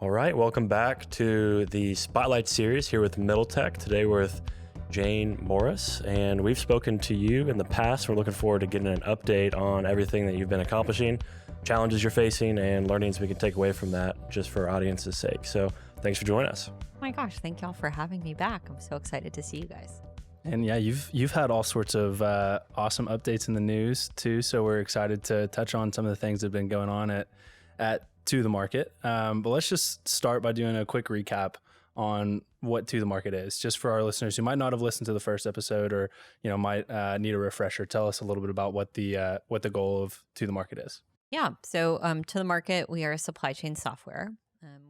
All right, welcome back to the Spotlight series here with Middle Tech. Today we're with Jane Morris, and we've spoken to you in the past. We're looking forward to getting an update on everything that you've been accomplishing, challenges you're facing, and learnings we can take away from that just for our audience's sake. So thanks for joining us. Oh my gosh, thank y'all for having me back. I'm so excited to see you guys. And yeah, you've had all sorts of awesome updates in the news too. So we're excited to touch on some of the things that have been going on at To The Market. But let's just start by doing a quick recap on what To The Market is, just for our listeners who might not have listened to the first episode or might need a refresher. Tell us a little bit about what the goal of To The Market is. Yeah, so To The Market, we are a supply chain software.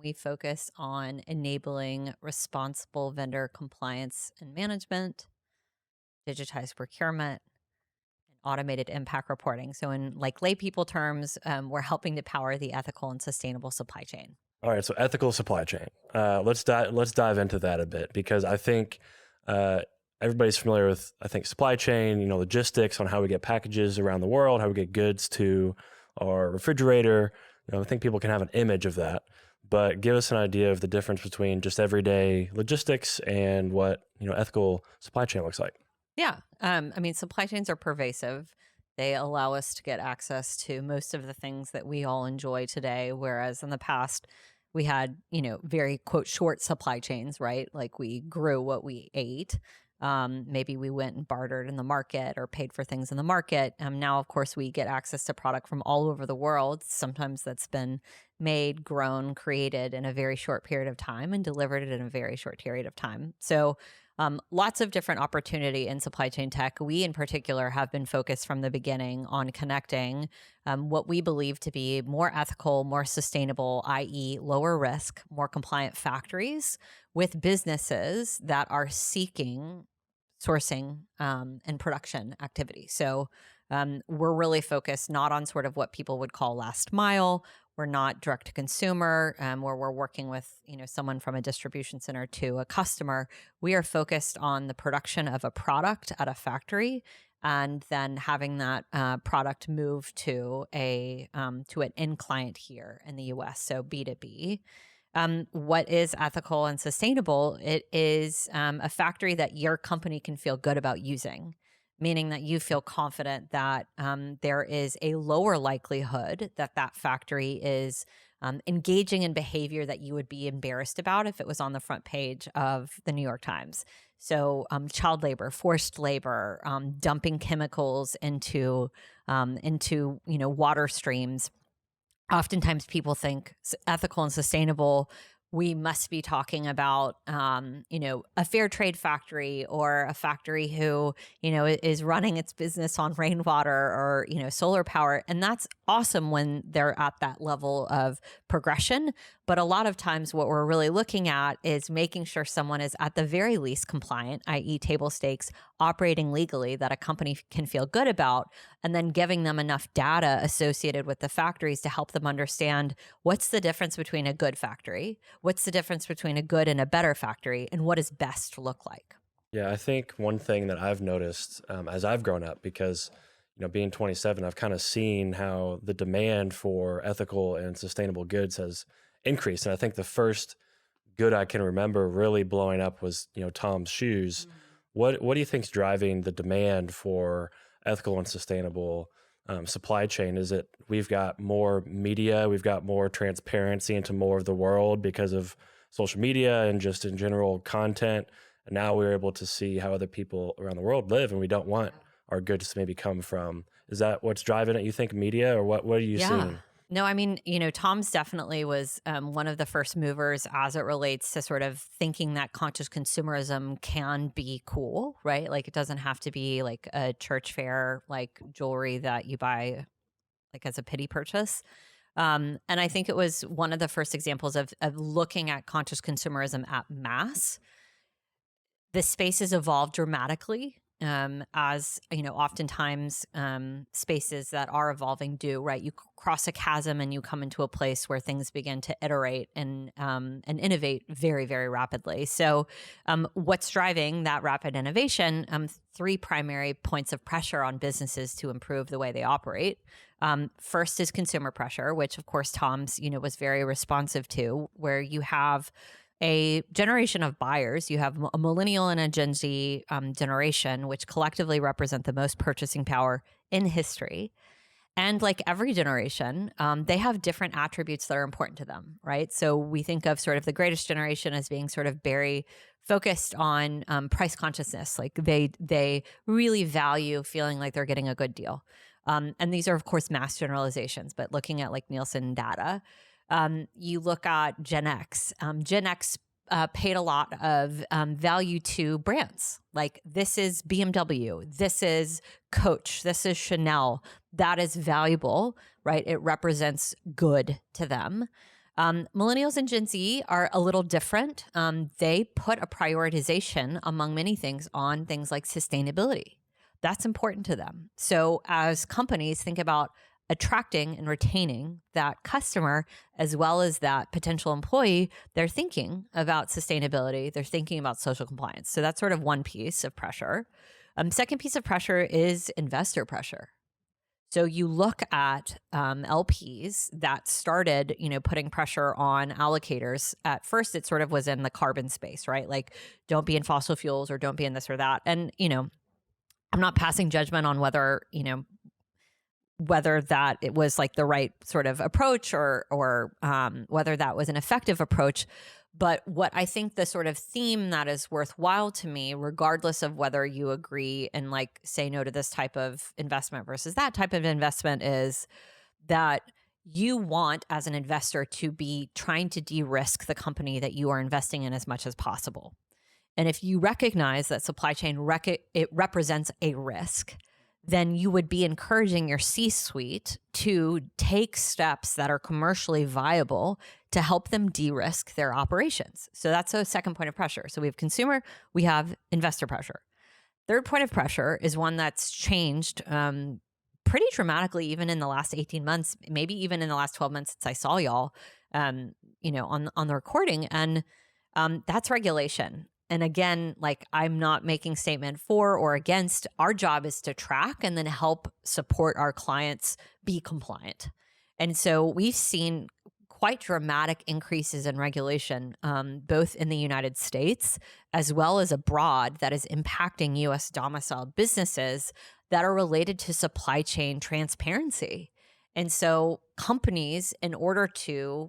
We focus on enabling responsible vendor compliance and management, digitized procurement, and automated impact reporting. So in lay people terms, we're helping to power the ethical and sustainable supply chain. All right, so ethical supply chain. Let's dive into that a bit, because I think everybody's familiar with, supply chain, logistics on how we get packages around the world, how we get goods to our refrigerator. I think people can have an image of that, but give us an idea of the difference between just everyday logistics and what, ethical supply chain looks like. Yeah. Supply chains are pervasive. They allow us to get access to most of the things that we all enjoy today. Whereas in the past, we had, very quote short supply chains, right? Like we grew what we ate. Maybe we went and bartered in the market or paid for things in the market. Now, of course, we get access to product from all over the world. Sometimes that's been made, grown, created in a very short period of time and delivered it in a very short period of time. So lots of different opportunity in supply chain tech. We in particular have been focused from the beginning on connecting what we believe to be more ethical, more sustainable, i.e. lower risk, more compliant factories with businesses that are seeking sourcing and production activity. So we're really focused not on sort of what people would call last mile. We're not direct to consumer, where we're working with someone from a distribution center to a customer. We are focused on the production of a product at a factory, and then having that product move to an end client here in the U.S. So B2B. What is ethical and sustainable? It is a factory that your company can feel good about using, meaning that you feel confident that there is a lower likelihood that that factory is engaging in behavior that you would be embarrassed about if it was on the front page of the New York Times. So child labor, forced labor, dumping chemicals into water streams. Oftentimes people think ethical and sustainable, we must be talking about, a fair trade factory or a factory who, is running its business on rainwater or, solar power. And that's awesome when they're at that level of progression. But a lot of times what we're really looking at is making sure someone is at the very least compliant, i.e. table stakes, operating legally that a company can feel good about, and then giving them enough data associated with the factories to help them understand what's the difference between a good factory, what's the difference between a good and a better factory, and what does best look like. Yeah, I think one thing that I've noticed as I've grown up, because being 27, I've kind of seen how the demand for ethical and sustainable goods has increased. And I think the first good I can remember really blowing up was, Tom's shoes. What do you think is driving the demand for ethical and sustainable supply chain? Is it we've got more media, we've got more transparency into more of the world because of social media and just in general content? And now we're able to see how other people around the world live, and we don't want our goods to maybe come from. Is that what's driving it, you think, media, or what are you seeing? No, Tom's definitely was one of the first movers as it relates to sort of thinking that conscious consumerism can be cool, right? Like it doesn't have to be like a church fair, like jewelry that you buy like as a pity purchase. And I think it was one of the first examples of looking at conscious consumerism at mass. The space has evolved dramatically as oftentimes spaces that are evolving do, right? You cross a chasm and you come into a place where things begin to iterate and innovate very, very rapidly. So what's driving that rapid innovation? Three primary points of pressure on businesses to improve the way they operate. First is consumer pressure, which of course Tom's was very responsive to, where you have a generation of buyers. You have a millennial and a Gen Z generation, which collectively represent the most purchasing power in history. And like every generation, they have different attributes that are important to them, right? So we think of sort of the greatest generation as being sort of very focused on price consciousness. Like they really value feeling like they're getting a good deal. And these are, of course, mass generalizations, but looking at like Nielsen data, you look at Gen X. Gen X paid a lot of value to brands. Like this is BMW, this is Coach, this is Chanel. That is valuable, right? It represents good to them. Millennials and Gen Z are a little different. They put a prioritization among many things on things like sustainability. That's important to them. So as companies think about attracting and retaining that customer as well as that potential employee, they're thinking about sustainability. They're thinking about social compliance. So that's sort of one piece of pressure. Second piece of pressure is investor pressure. So you look at LPs that started, putting pressure on allocators. At first, it sort of was in the carbon space, right? Like, don't be in fossil fuels or don't be in this or that. And, I'm not passing judgment on whether that it was like the right sort of approach or whether that was an effective approach. But what I think the sort of theme that is worthwhile to me, regardless of whether you agree and like say no to this type of investment versus that type of investment, is that you want as an investor to be trying to de-risk the company that you are investing in as much as possible. And if you recognize that supply chain it represents a risk, then you would be encouraging your C-suite to take steps that are commercially viable to help them de-risk their operations. So that's a second point of pressure. So we have consumer, we have investor pressure. Third point of pressure is one that's changed pretty dramatically, even in the last 18 months, maybe even in the last 12 months since I saw y'all, on the recording. And that's regulation. And again, like I'm not making statement for or against. Our job is to track and then help support our clients be compliant. And so we've seen quite dramatic increases in regulation, both in the United States as well as abroad, that is impacting U.S. domiciled businesses that are related to supply chain transparency. And so companies, in order to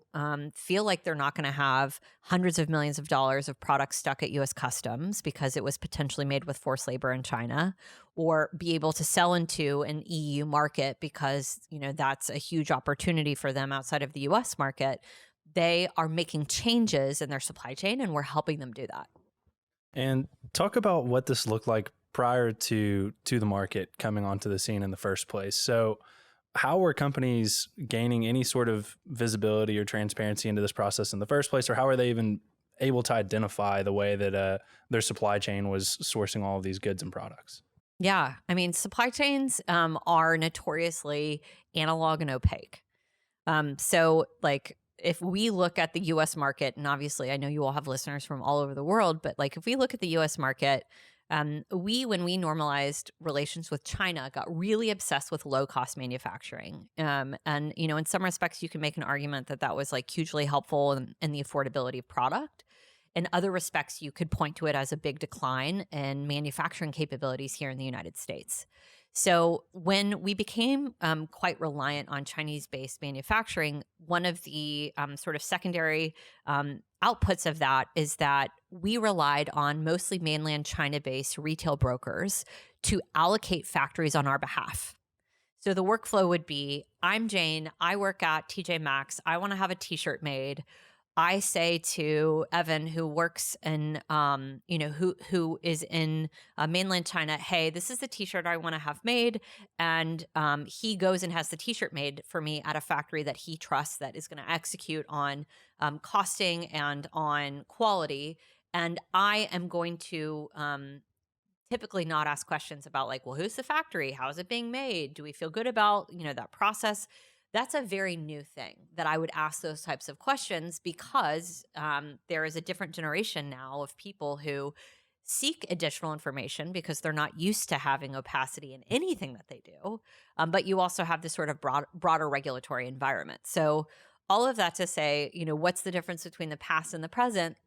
feel like they're not going to have hundreds of millions of dollars of products stuck at U.S. Customs because it was potentially made with forced labor in China, or be able to sell into an EU market because, that's a huge opportunity for them outside of the U.S. market, they are making changes in their supply chain, and we're helping them do that. And talk about what this looked like prior to the market coming onto the scene in the first place. So how were companies gaining any sort of visibility or transparency into this process in the first place? Or how are they even able to identify the way that their supply chain was sourcing all of these goods and products? Yeah. I mean, supply chains are notoriously analog and opaque. So like if we look at the US market, and obviously I know you all have listeners from all over the world, but like if we look at the US market, when we normalized relations with China, got really obsessed with low-cost manufacturing. And, in some respects, you can make an argument that that was like hugely helpful in the affordability of product. In other respects, you could point to it as a big decline in manufacturing capabilities here in the United States. So when we became quite reliant on Chinese-based manufacturing, one of the sort of secondary outputs of that is that we relied on mostly mainland China-based retail brokers to allocate factories on our behalf. So the workflow would be, I'm Jane, I work at TJ Maxx, I want to have a t-shirt made. I say to Evan, who works in, who is in mainland China, hey, this is the t-shirt I want to have made. And he goes and has the t-shirt made for me at a factory that he trusts that is going to execute on costing and on quality. And I am going to typically not ask questions about like, well, who's the factory? How is it being made? Do we feel good about, that process? That's a very new thing that I would ask those types of questions, because there is a different generation now of people who seek additional information because they're not used to having opacity in anything that they do. But you also have this sort of broader regulatory environment. So all of that to say, what's the difference between the past and the present?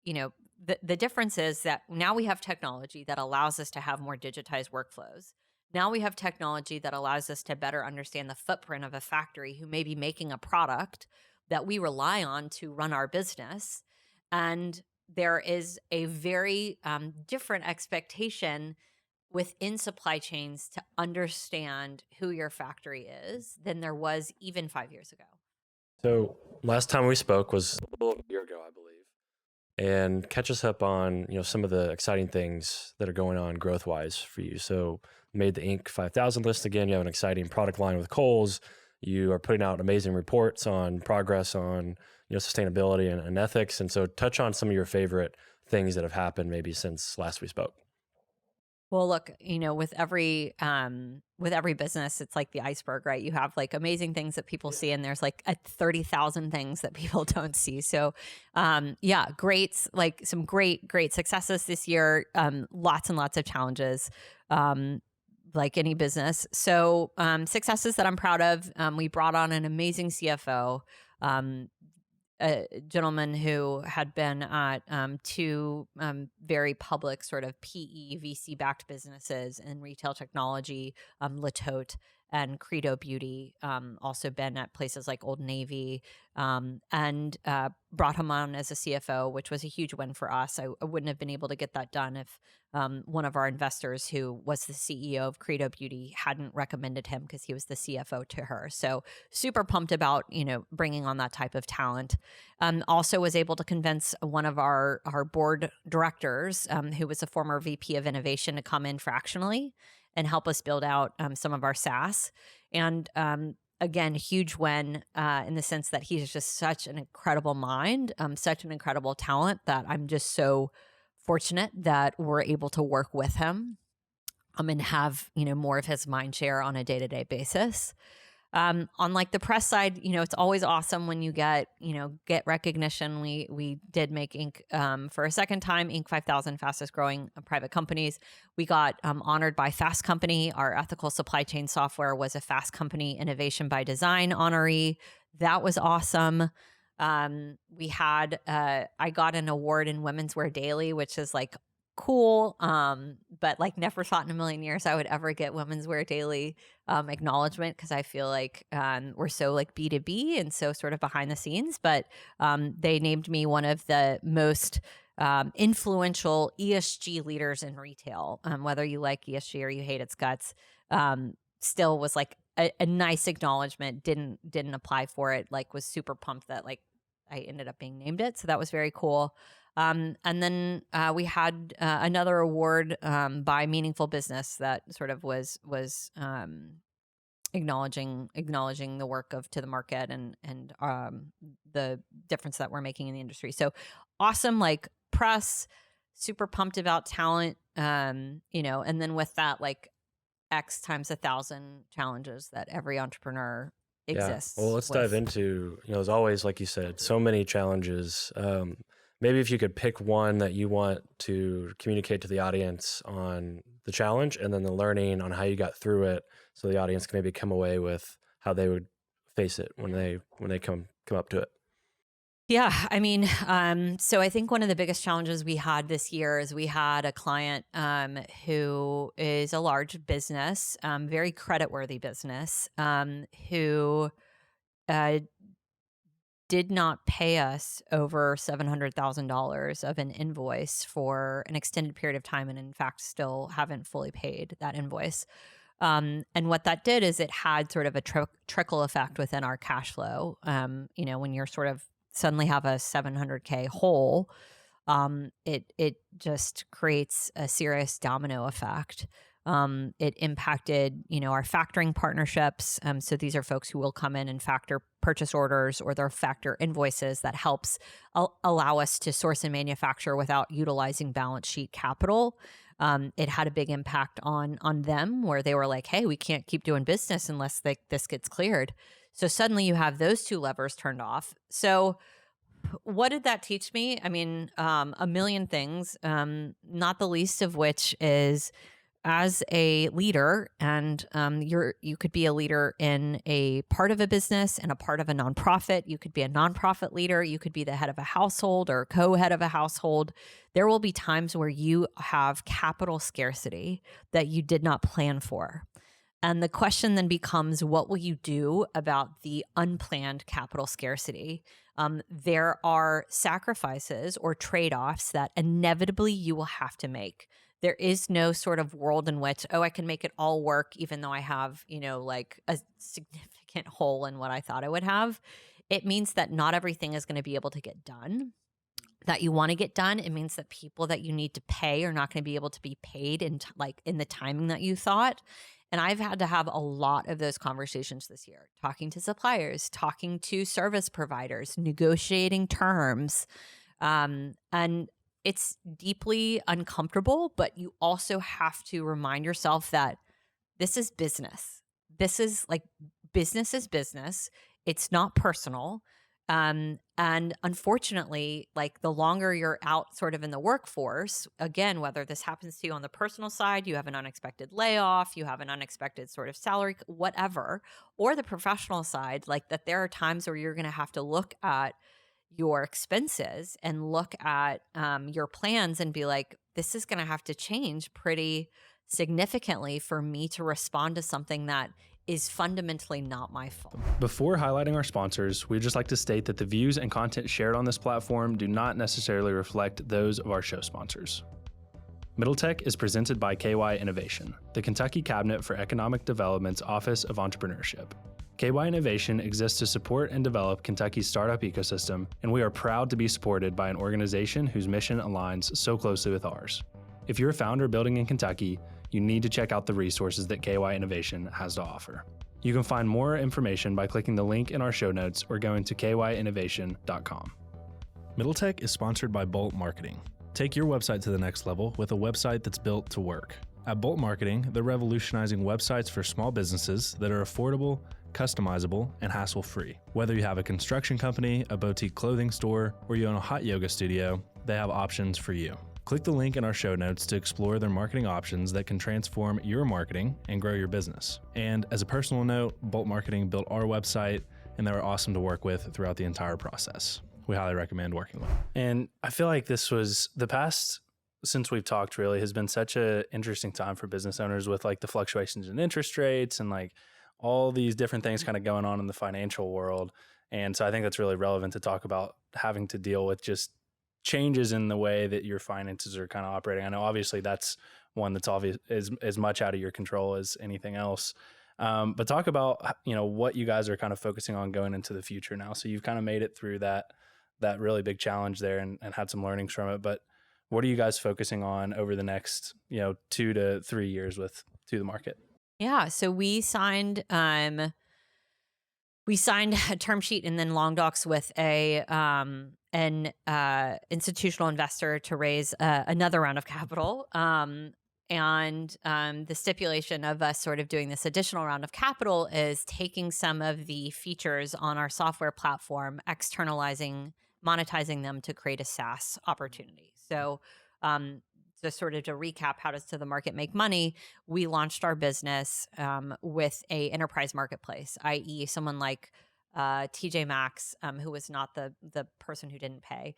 The difference is that now we have technology that allows us to have more digitized workflows. Now we have technology that allows us to better understand the footprint of a factory who may be making a product that we rely on to run our business. And there is a very different expectation within supply chains to understand who your factory is than there was even 5 years ago. So last time we spoke was a little year ago, I believe. And catch us up on some of the exciting things that are going on growth wise for you. So made the Inc. 5000 list again. You have an exciting product line with Kohl's. You are putting out amazing reports on progress on sustainability and ethics. And so touch on some of your favorite things that have happened maybe since last we spoke. Well, look, with every business, it's like the iceberg, right? You have like amazing things that people see, and there's like 30,000 things that people don't see. So, like some great successes this year. Lots and lots of challenges, like any business. So, successes that I'm proud of. We brought on an amazing CFO. A gentleman who had been at two very public sort of PE VC backed businesses in retail technology, Latote and Credo Beauty, also been at places like Old Navy, and brought him on as a CFO, which was a huge win for us. I wouldn't have been able to get that done if one of our investors, who was the CEO of Credo Beauty, hadn't recommended him because he was the CFO to her. So super pumped about, bringing on that type of talent. Also was able to convince one of our board directors, who was a former VP of innovation, to come in fractionally and help us build out some of our SaaS. And again, huge win in the sense that he's just such an incredible mind, such an incredible talent, that I'm just so fortunate that we're able to work with him and have, more of his mind share on a day-to-day basis. On like the press side, it's always awesome when you get recognition. We did make Inc. For a second time, Inc. 5000 fastest growing private companies. We got honored by Fast Company. Our ethical supply chain software was a Fast Company Innovation by Design honoree. That was awesome. We had I got an award in Women's Wear Daily, which is like cool, but like never thought in a million years I would ever get Women's Wear Daily acknowledgement, because I feel like we're so like B2B and so sort of behind the scenes. But they named me one of the most influential ESG leaders in retail. Whether you like ESG or you hate its guts, still was like a nice acknowledgement. Didn't apply for it. Like was super pumped that like I ended up being named it. So that was very cool. And then we had another award by Meaningful Business that sort of was acknowledging the work of To the Market and the difference that we're making in the industry. So awesome, like press, super pumped about talent, and then with that, like X times 1,000 challenges that every entrepreneur exists. Well, let's dive into, as always, like you said, so many challenges. Maybe if you could pick one that you want to communicate to the audience on the challenge, and then the learning on how you got through it, so the audience can maybe come away with how they would face it when they come up to it. Yeah, I mean, so I think one of the biggest challenges we had this year is we had a client who is a large business, very creditworthy business, who did not pay us over $700,000 of an invoice for an extended period of time, and in fact still haven't fully paid that invoice. And what that did is it had sort of a trickle effect within our cash flow. When you're sort of suddenly have a $700K hole, it just creates a serious domino effect. It impacted, our factoring partnerships. So these are folks who will come in and factor purchase orders or their factor invoices. That helps allow us to source and manufacture without utilizing balance sheet capital. it had a big impact on them, where they were like, hey, we can't keep doing business unless this gets cleared. So suddenly you have those two levers turned off. So what did that teach me? I mean, a million things, not the least of which is, as a leader, and you could be a leader in a part of a business and a part of a nonprofit. You could be a nonprofit leader. You could be the head of a household or co-head of a household. There will be times where you have capital scarcity that you did not plan for. And the question then becomes, what will you do about the unplanned capital scarcity? There are sacrifices or trade-offs that inevitably you will have to make. There is no sort of world in which, oh, I can make it all work, even though I have, like a significant hole in what I thought I would have. It means that not everything is going to be able to get done that you want to get done. It means that people that you need to pay are not going to be able to be paid in the timing that you thought. And I've had to have a lot of those conversations this year, talking to suppliers, talking to service providers, negotiating terms. And it's deeply uncomfortable, but you also have to remind yourself that this is business. This is business is business. It's not personal. And unfortunately, the longer you're out sort of in the workforce, again, whether this happens to you on the personal side, you have an unexpected layoff, you have an unexpected sort of salary, whatever, or the professional side, that there are times where you're going to have to look at your expenses and look at your plans and be like, this is going to have to change pretty significantly for me to respond to something that is fundamentally not my fault. Before highlighting our sponsors, we'd just like to state that the views and content shared on this platform do not necessarily reflect those of our show sponsors. Middle Tech is presented by KY Innovation, the Kentucky Cabinet for Economic Development's Office of Entrepreneurship. KY Innovation exists to support and develop Kentucky's startup ecosystem, and we are proud to be supported by an organization whose mission aligns so closely with ours. If you're a founder building in Kentucky, you need to check out the resources that KY Innovation has to offer. You can find more information by clicking the link in our show notes or going to kyinnovation.com. Middle Tech is sponsored by Bolt Marketing. Take your website to the next level with a website that's built to work. At Bolt Marketing, they're revolutionizing websites for small businesses that are affordable, customizable, and hassle-free. Whether you have a construction company, a boutique clothing store, or you own a hot yoga studio, they have options for you. Click the link in our show notes to explore their marketing options that can transform your marketing and grow your business. And as a personal note, Bolt Marketing built our website, and they were awesome to work with throughout the entire process. We highly recommend working with them. And I feel like this was the past, since we've talked, really has been such an interesting time for business owners with the fluctuations in interest rates and all these different things kind of going on in the financial world. And so I think that's really relevant to talk about having to deal with just changes in the way that your finances are kind of operating. I know obviously that's one that's obvious is as much out of your control as anything else. But talk about, what you guys are kind of focusing on going into the future now. So you've kind of made it through that really big challenge there and had some learnings from it. But what are you guys focusing on over the next, 2 to 3 years with To the Market? Yeah. So we signed a term sheet and then long docs with an institutional investor to raise another round of capital. And the stipulation of us sort of doing this additional round of capital is taking some of the features on our software platform, monetizing them to create a SaaS opportunity. So to recap, how does To the Market make money? We launched our business with a enterprise marketplace, i.e. someone like TJ Maxx, who was not the person who didn't pay,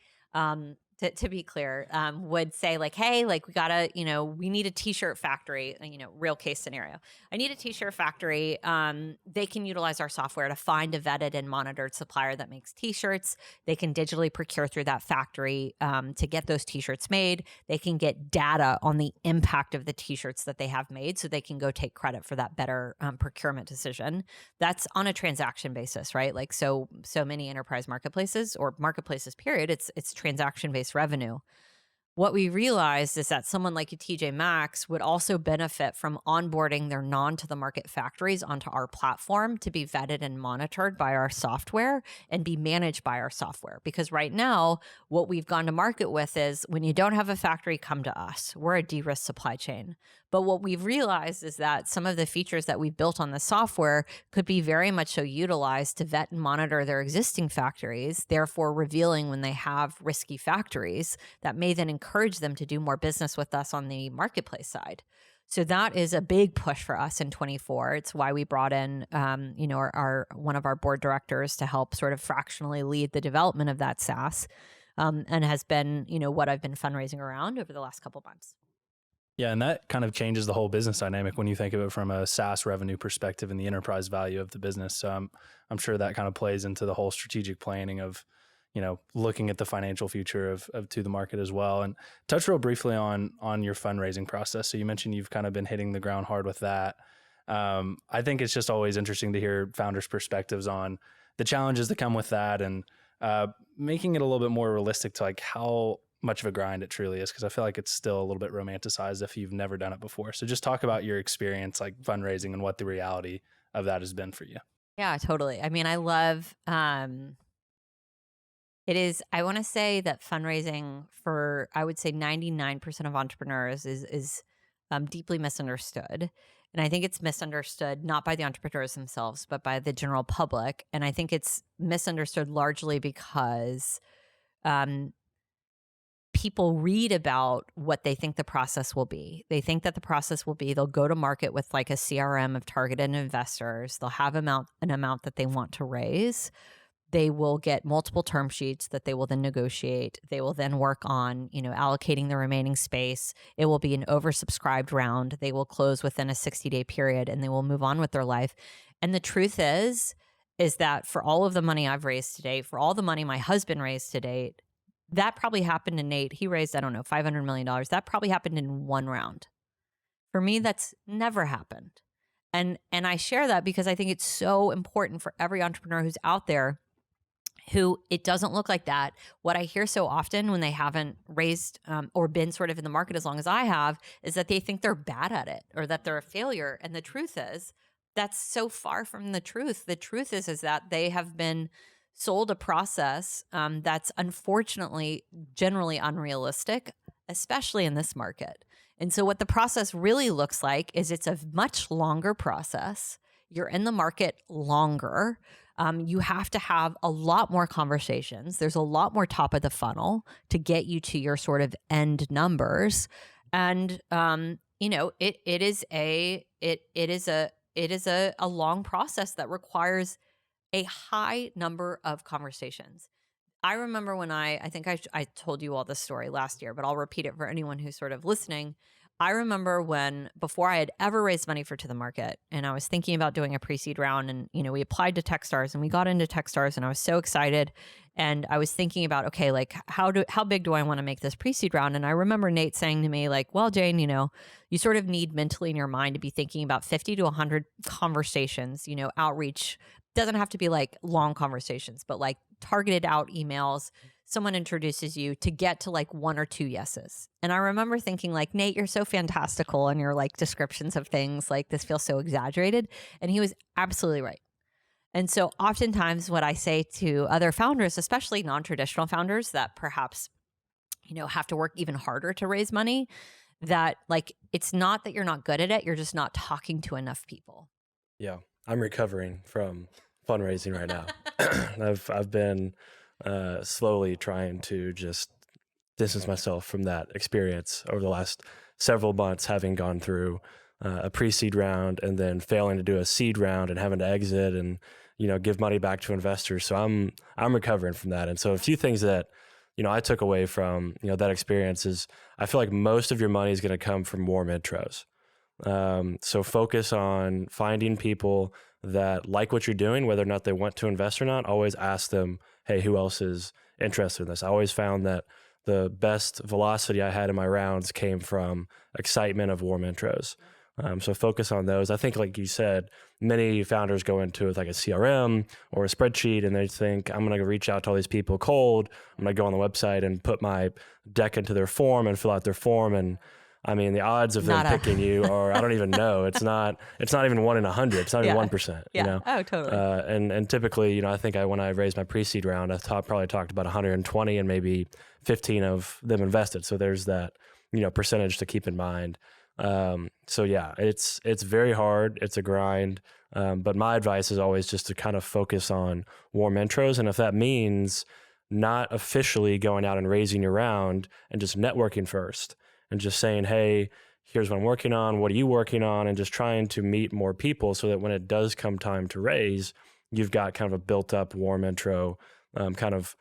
to be clear, would say hey, we gotta, we need a t-shirt factory, real case scenario. I need a t-shirt factory. They can utilize our software to find a vetted and monitored supplier that makes t-shirts. They can digitally procure through that factory to get those t-shirts made. They can get data on the impact of the t-shirts that they have made, so they can go take credit for that better procurement decision. That's on a transaction basis, right? So many enterprise marketplaces or marketplaces period, it's transaction based revenue. what we realized is that someone like a TJ Maxx would also benefit from onboarding their non-to-the-market factories onto our platform to be vetted and monitored by our software and be managed by our software. Because right now, what we've gone to market with is when you don't have a factory, come to us. We're a de-risk supply chain. But what we've realized is that some of the features that we built on the software could be very much so utilized to vet and monitor their existing factories, therefore revealing when they have risky factories that may then encourage them to do more business with us on the marketplace side. So that is a big push for us in 24. It's why we brought in, our one of our board directors to help sort of fractionally lead the development of that SaaS, and has been, what I've been fundraising around over the last couple months. Yeah, and that kind of changes the whole business dynamic when you think of it from a SaaS revenue perspective and the enterprise value of the business. So I'm sure that kind of plays into the whole strategic planning of, looking at the financial future of to the market as well. And touch real briefly on your fundraising process. So you mentioned you've kind of been hitting the ground hard with that. I think it's just always interesting to hear founders' perspectives on the challenges that come with that, and making it a little bit more realistic to like how much of a grind it truly is, because I feel like it's still a little bit romanticized if you've never done it before. So just talk about your experience like fundraising and what the reality of that has been for you. Yeah, totally. I mean, I love, it is, I want to say that fundraising for, I would say 99% of entrepreneurs is deeply misunderstood. And I think it's misunderstood not by the entrepreneurs themselves, but by the general public. And I think it's misunderstood largely because people read about what they think the process will be. They think that the process will be they'll go to market with like a CRM of targeted investors. They'll have an amount that they want to raise. They will get multiple term sheets that they will then negotiate. They will then work on, allocating the remaining space. It will be an oversubscribed round. They will close within a 60-day period and they will move on with their life. And the truth is that for all of the money I've raised to date, for all the money my husband raised to date, that probably happened to Nate. He raised, $500 million. That probably happened in one round. For me, that's never happened. And I share that because I think it's so important for every entrepreneur who's out there who it doesn't look like that. What I hear so often when they haven't raised or been sort of in the market as long as I have is that they think they're bad at it or that they're a failure. And the truth is that's so far from the truth. The truth is that they have been sold a process that's unfortunately generally unrealistic, especially in this market. And so what the process really looks like is it's a much longer process. You're in the market longer. You have to have a lot more conversations. There's a lot more top of the funnel to get you to your sort of end numbers. And, it is a long process that requires a high number of conversations. I remember when I think I told you all this story last year, but I'll repeat it for anyone who's sort of listening. I remember before I had ever raised money for To The Market, and I was thinking about doing a pre-seed round, and we applied to Techstars and we got into Techstars, and I was so excited. And I was thinking about, okay, like how big do I want to make this pre-seed round? And I remember Nate saying to me, like, well, Jane, you sort of need mentally in your mind to be thinking about 50 to 100 conversations, outreach. Doesn't have to be like long conversations, but like targeted out emails. Someone introduces you to get to like one or two yeses. And I remember thinking like, Nate, you're so fantastical in your like descriptions of things. Like this feels so exaggerated. And he was absolutely right. And so oftentimes what I say to other founders, especially non-traditional founders that perhaps, have to work even harder to raise money, that like, it's not that you're not good at it. You're just not talking to enough people. Yeah. I'm recovering from fundraising right now. I've been slowly trying to just distance myself from that experience over the last several months, having gone through a pre-seed round and then failing to do a seed round and having to exit and give money back to investors. So I'm recovering from that. And so a few things that I took away from that experience is I feel like most of your money is going to come from warm intros. So focus on finding people that like what you're doing, whether or not they want to invest or not. Always ask them, hey, who else is interested in this? I always found that the best velocity I had in my rounds came from excitement of warm intros. So focus on those. I think, like you said, many founders go into it like a CRM or a spreadsheet, and they think, I'm going to reach out to all these people cold. I'm going to go on the website and put my deck into their form and fill out their form. And I mean, the odds of them picking you are, I don't even know. It's not even 1 in 100. It's not even 1%, Yeah. you know? Oh, totally. And typically, you know, I think when I raised my pre-seed round, I probably talked about 120 and maybe 15 of them invested. So there's that, you know, percentage to keep in mind. So yeah, it's very hard. It's a grind. But my advice is always just to kind of focus on warm intros. And if that means not officially going out and raising your round and just networking first and just saying, hey, here's what I'm working on. What are you working on? And just trying to meet more people so that when it does come time to raise, you've got kind of a built up warm intro, kind of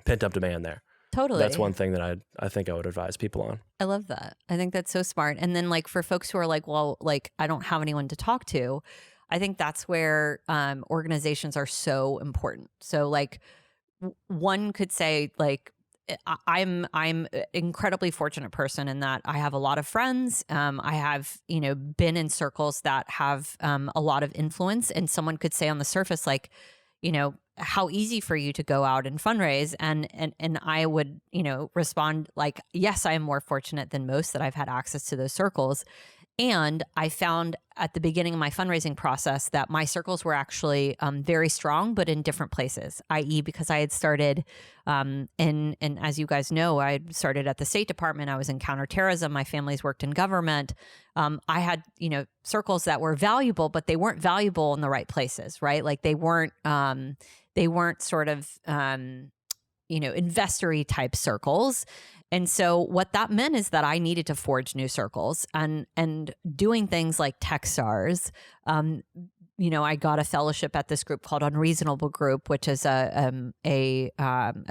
pent up demand there. Totally. That's one thing that I think I would advise people on. I love that. I think that's so smart. And then like for folks who are like, well, like I don't have anyone to talk to, I think that's where organizations are so important. So like one could say like, I'm an incredibly fortunate person in that I have a lot of friends. I have, you know, been in circles that have a lot of influence, and someone could say on the surface, like, you know, how easy for you to go out and fundraise. And I would, you know, respond like, yes, I am more fortunate than most that I've had access to those circles. And I found at the beginning of my fundraising process that my circles were actually very strong, but in different places, i.e. because I had started and as you guys know, I started at the State Department. I was in counterterrorism. My family's worked in government. I had, you know, circles that were valuable, but they weren't valuable in the right places, right? Like they weren't sort of, you know, investory type circles. And so what that meant is that I needed to forge new circles and doing things like Techstars. You know, I got a fellowship at this group called Unreasonable Group, which is a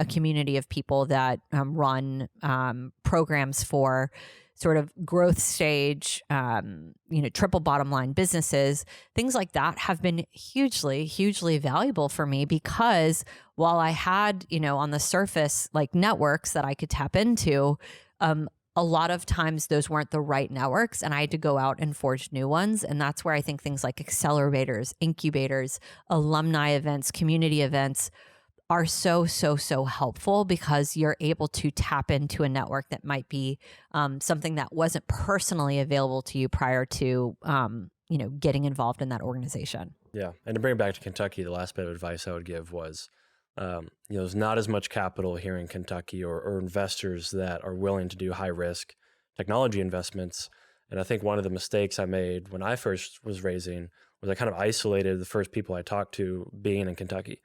community of people that run programs for sort of growth stage, you know, triple bottom line businesses. Things like that have been hugely, hugely valuable for me because while I had, you know, on the surface, like networks that I could tap into, a lot of times those weren't the right networks and I had to go out and forge new ones. And that's where I think things like accelerators, incubators, alumni events, community events are so helpful because you're able to tap into a network that might be something that wasn't personally available to you prior to, you know, getting involved in that organization. Yeah. And to bring it back to Kentucky, the last bit of advice I would give was, you know, there's not as much capital here in Kentucky or investors that are willing to do high risk technology investments. And I think one of the mistakes I made when I first was raising was I kind of isolated the first people I talked to being in Kentucky.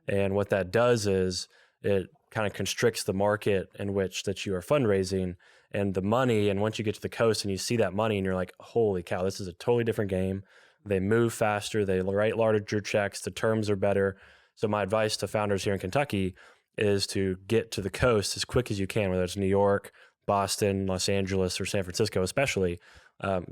And what that does is it kind of constricts the market in which that you are fundraising and the money. And once you get to the coast and you see that money and you're like, holy cow, this is a totally different game. They move faster. They write larger checks. The terms are better. So my advice to founders here in Kentucky is to get to the coast as quick as you can, whether it's New York, Boston, Los Angeles, or San Francisco, especially.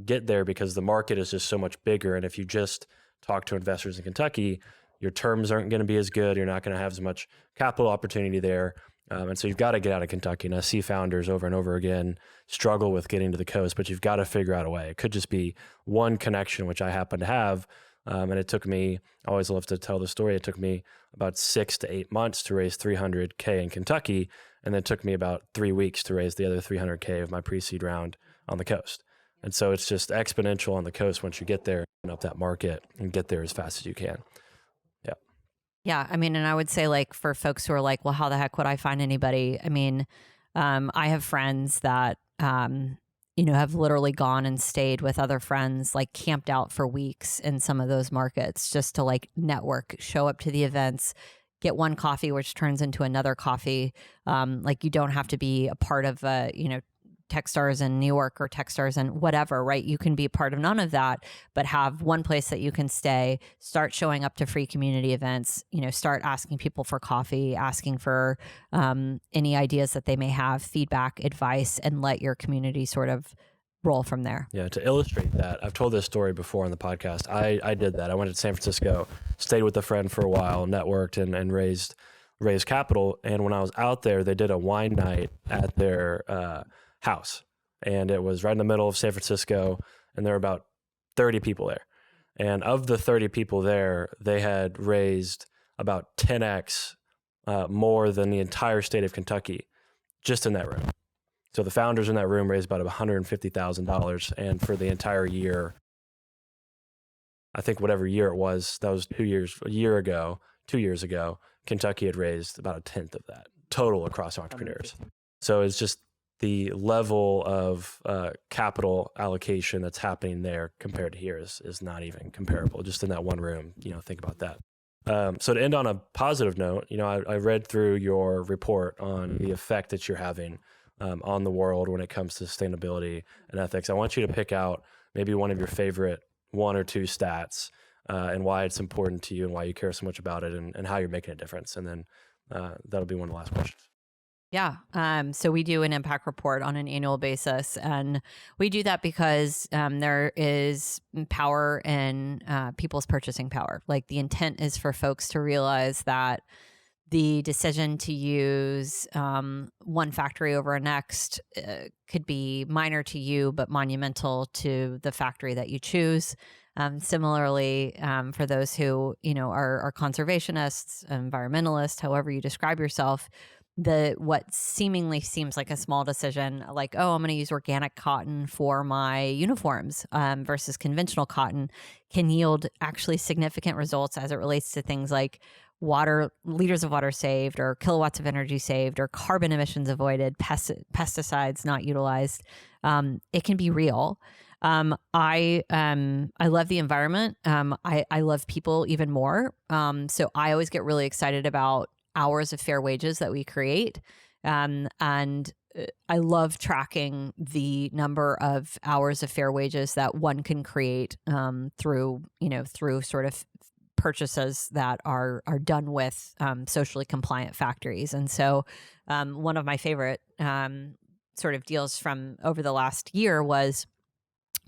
Get there because the market is just so much bigger. And if you just talk to investors in Kentucky, your terms aren't going to be as good. You're not going to have as much capital opportunity there. And so you've got to get out of Kentucky. And I see founders over and over again struggle with getting to the coast, but you've got to figure out a way. It could just be one connection, which I happen to have. And it took me, I always love to tell the story, it took me about 6 to 8 months to raise $300K in Kentucky. And then it took me about 3 weeks to raise the other $300K of my pre-seed round on the coast. And so it's just exponential on the coast once you get there and up that market and get there as fast as you can. Yeah. I mean, and I would say like for folks who are like, well, how the heck would I find anybody? I mean, I have friends that, you know, have literally gone and stayed with other friends, like camped out for weeks in some of those markets just to like network, show up to the events, get one coffee, which turns into another coffee. Like you don't have to be a part of, you know, Techstars in New York or Techstars in whatever, right? You can be a part of none of that, but have one place that you can stay, start showing up to free community events, you know, start asking people for coffee, asking for any ideas that they may have, feedback, advice, and let your community sort of roll from there. Yeah, to illustrate that, I've told this story before on the podcast. I did that. I went to San Francisco, stayed with a friend for a while, networked and raised capital. And when I was out there, they did a wine night at their house, and it was right in the middle of San Francisco. and there were about 30 people there. And of the 30 people there, they had raised about 10x more than the entire state of Kentucky just in that room. So the founders in that room raised about $150,000. And for the entire year, I think whatever year it was, that was 2 years ago, Kentucky had raised about a tenth of that total across entrepreneurs. So it's just the level of capital allocation that's happening there compared to here is not even comparable. Just in that one room, think about that. So to end on a positive note, I read through your report on the effect that you're having on the world when it comes to sustainability and ethics. I want you to pick out maybe one of your favorite 1 or 2 stats and why it's important to you and why you care so much about it and how you're making a difference. And then that'll be one of the last questions. Yeah. So we do an impact report on an annual basis, and we do that because there is power in people's purchasing power. Like, the intent is for folks to realize that the decision to use one factory over a next could be minor to you, but monumental to the factory that you choose. Similarly, for those who, are conservationists, environmentalists, however you describe yourself, what seemingly seems like a small decision, like, oh, I'm going to use organic cotton for my uniforms versus conventional cotton, can yield actually significant results as it relates to things like liters of water saved, or kilowatts of energy saved, or carbon emissions avoided, pesticides not utilized. It can be real. I love the environment. I love people even more. So I always get really excited about hours of fair wages that we create. And I love tracking the number of hours of fair wages that one can create through sort of purchases that are done with socially compliant factories. And so one of my favorite sort of deals from over the last year was,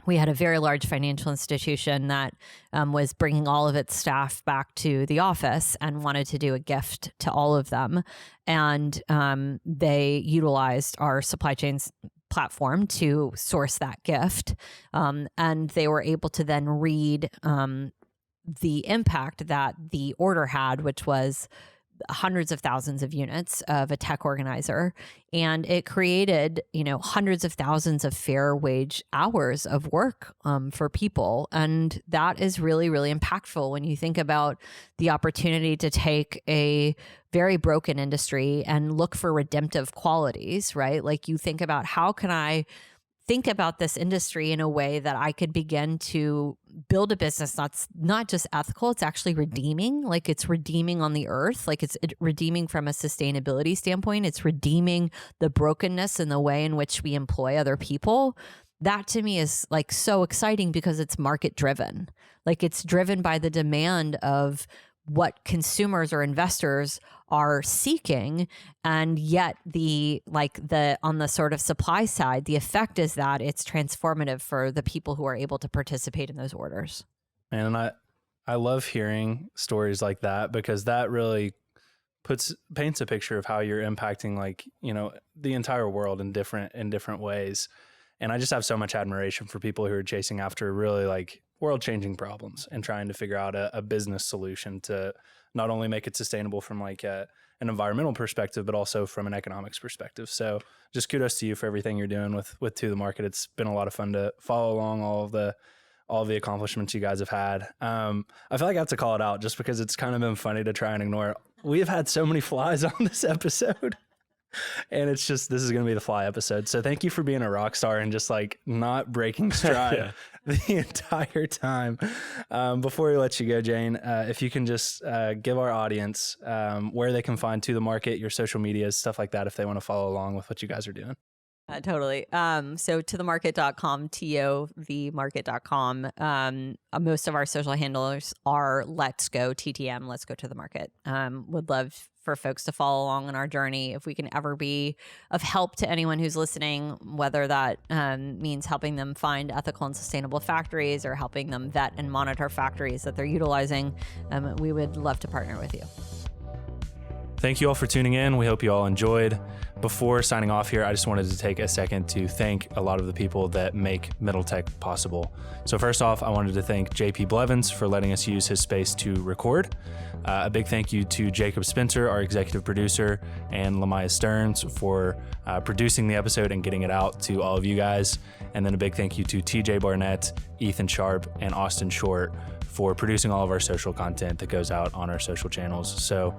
we had a very large financial institution that was bringing all of its staff back to the office and wanted to do a gift to all of them. And they utilized our supply chains platform to source that gift. And they were able to then read the impact that the order had, which was hundreds of thousands of units of a tech organizer. And it created, hundreds of thousands of fair wage hours of work for people. And that is really, really impactful when you think about the opportunity to take a very broken industry and look for redemptive qualities, right? Like, you think about, how can I think about this industry in a way that I could begin to build a business that's not just ethical, it's actually redeeming. Like, it's redeeming on the earth. Like, it's redeeming from a sustainability standpoint. It's redeeming the brokenness in the way in which we employ other people. That to me is like so exciting because it's market driven. Like, it's driven by the demand of what consumers or investors are seeking. And yet on the sort of supply side, the effect is that it's transformative for the people who are able to participate in those orders. And I love hearing stories like that, because that really paints a picture of how you're impacting, the entire world in different ways. And I just have so much admiration for people who are chasing after really world-changing problems and trying to figure out a business solution to not only make it sustainable from an environmental perspective, but also from an economics perspective. So just kudos to you for everything you're doing with To The Market. It's been a lot of fun to follow along all of the accomplishments you guys have had. I feel like I have to call it out just because it's kind of been funny to try and ignore it. We have had so many flies on this episode. And it's just, this is going to be the fly episode. So thank you for being a rock star and just not breaking stride the entire time. Before we let you go, Jane, if you can just give our audience where they can find To The Market, your social medias, stuff like that, if they want to follow along with what you guys are doing. Totally. So tothemarket.com, tothemarket.com. Most of our social handlers are Let's Go TTM, Let's Go To The Market. Would love for folks to follow along on our journey. If we can ever be of help to anyone who's listening, whether that means helping them find ethical and sustainable factories or helping them vet and monitor factories that they're utilizing, we would love to partner with you. thank you all for tuning in. We hope you all enjoyed. Before signing off here, I just wanted to take a second to thank a lot of the people that make Middle Tech possible. So first off, I wanted to thank JP Blevins for letting us use his space to record. A big thank you to Jacob Spencer, our executive producer, and Lamaya Stearns for producing the episode and getting it out to all of you guys. And then a big thank you to TJ Barnett, Ethan Sharp, and Austin Short for producing all of our social content that goes out on our social channels. So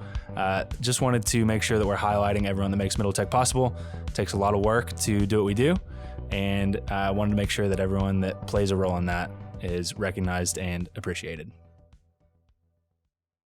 just wanted to make sure that we're highlighting everyone that makes Middle Tech possible. It takes a lot of work to do what we do. And I wanted to make sure that everyone that plays a role in that is recognized and appreciated.